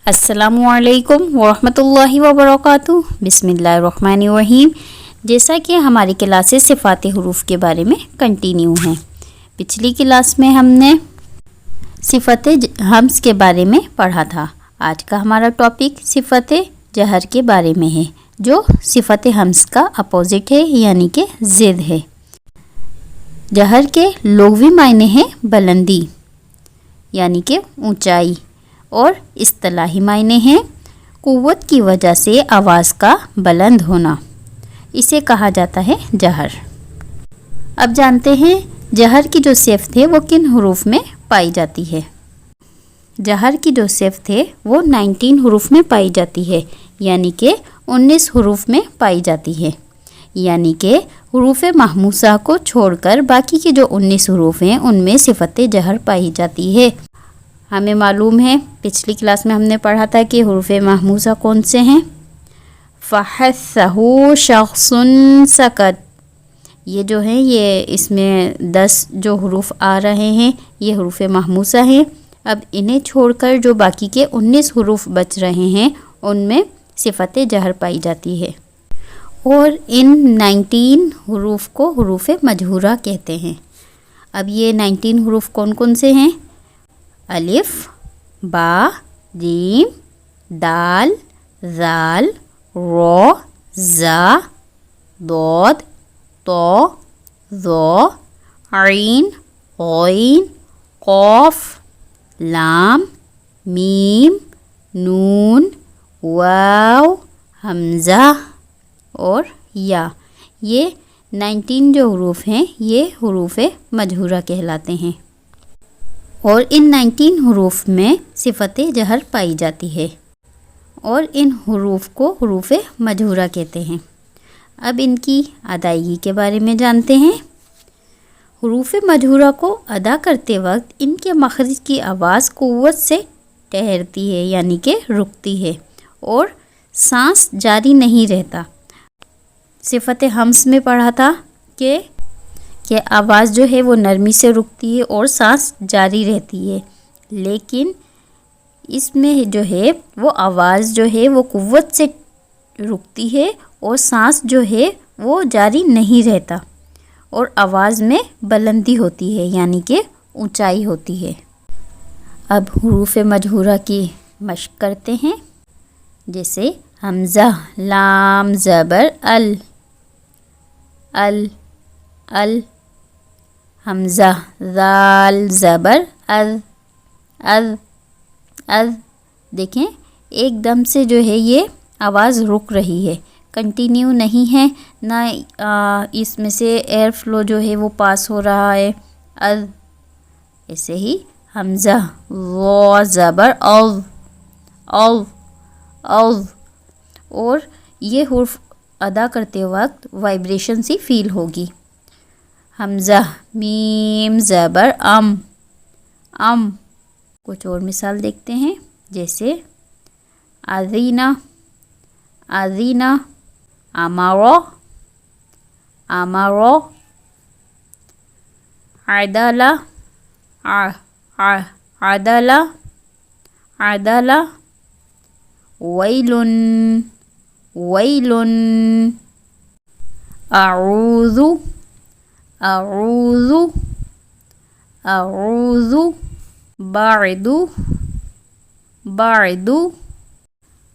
السلام علیکم ورحمۃ اللہ وبرکاتہ۔ بسم اللہ الرحمن الرحیم۔ جیسا کہ ہماری کلاسز صفات حروف کے بارے میں کنٹینیو ہیں، پچھلی کلاس میں ہم نے صفت ہمز کے بارے میں پڑھا تھا۔ آج کا ہمارا ٹاپک صفت جہر کے بارے میں ہے، جو صفت ہمز کا اپوزٹ ہے، یعنی کہ ضد ہے۔ جہر کے لغوی معنی ہیں بلندی، یعنی کہ اونچائی، اور اصطلاحی معنی ہیں قوت کی وجہ سے آواز کا بلند ہونا۔ اسے کہا جاتا ہے جہر۔ اب جانتے ہیں جہر کی جو صفت ہے وہ کن حروف میں پائی جاتی ہے۔ جہر کی جو صفت ہے وہ 19 حروف میں پائی جاتی ہے، یعنی کہ 19 حروف میں پائی جاتی ہے، یعنی کہ حروف محموسہ کو چھوڑ کر باقی کے جو 19 حروف ہیں ان میں صفت جہر پائی جاتی ہے۔ ہمیں معلوم ہے، پچھلی کلاس میں ہم نے پڑھا تھا کہ حروف محموسہ کون سے ہیں۔ فَحَثَّهُ شَخْصٌ سَكَتَ، یہ جو ہیں یہ اس میں 10 جو حروف آ رہے ہیں یہ حروف محموسہ ہیں۔ اب انہیں چھوڑ کر جو باقی کے 19 حروف بچ رہے ہیں ان میں صفت جہر پائی جاتی ہے، اور ان 19 حروف کو حروف مجہورہ کہتے ہیں۔ اب یہ 19 حروف کون کون سے ہیں؟ الف، با، جیم، دال، ذال، رو، زا، ضاد، طا، ظا، عین، غین، قاف، لام، میم، نون، واو، حمزہ اور یا۔ یہ 19 جو حروف ہیں یہ حروف مجہورہ کہلاتے ہیں، اور ان 19 حروف میں صفت جہر پائی جاتی ہے، اور ان حروف کو حروف مجہورہ کہتے ہیں۔ اب ان کی ادائیگی کے بارے میں جانتے ہیں۔ حروف مجہورہ کو ادا کرتے وقت ان کے مخرج کی آواز قوت سے ٹھہرتی ہے، یعنی کہ رکتی ہے، اور سانس جاری نہیں رہتا۔ صفت ہمز میں پڑھا تھا کہ آواز جو ہے وہ نرمی سے رکتی ہے اور سانس جاری رہتی ہے، لیکن اس میں جو ہے وہ آواز جو ہے وہ قوت سے رکتی ہے اور سانس جو ہے وہ جاری نہیں رہتا، اور آواز میں بلندی ہوتی ہے، یعنی کہ اونچائی ہوتی ہے۔ اب حروف مجہورہ کی مشق کرتے ہیں، جیسے حمزہ، لام زبر ال، ال، ال، حمزہ، ذال زبر اذ، اذ، اذ۔ دیکھیں ایک دم سے جو ہے یہ آواز رک رہی ہے، کنٹینیو نہیں ہے، نہ اس میں سے ایئر فلو جو ہے وہ پاس ہو رہا ہے۔ اذ، ایسے ہی حمزہ، وا زبر اذ، اذ، اذ، اور یہ حرف ادا کرتے وقت وائبریشن سی فیل ہوگی۔ حمزہ، میم زبر ام، ام۔ کچھ اور مثال دیکھتے ہیں، جیسے اذینہ، اذینہ، امرا، امرا، عدلہ، عدلہ، عدلہ، ویلن، ویلن، اعوذ، اعوذ، اعوذ، بعد، بعد۔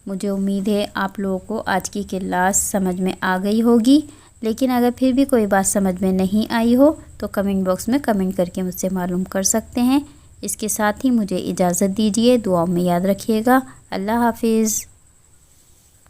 مجھے امید ہے آپ لوگوں کو آج کی کلاس سمجھ میں آ گئی ہوگی، لیکن اگر پھر بھی کوئی بات سمجھ میں نہیں آئی ہو تو کمنٹ باکس میں کمنٹ کر کے مجھ سے معلوم کر سکتے ہیں۔ اس کے ساتھ ہی مجھے اجازت دیجیے، دعاؤں میں یاد رکھیے گا۔ اللہ حافظ۔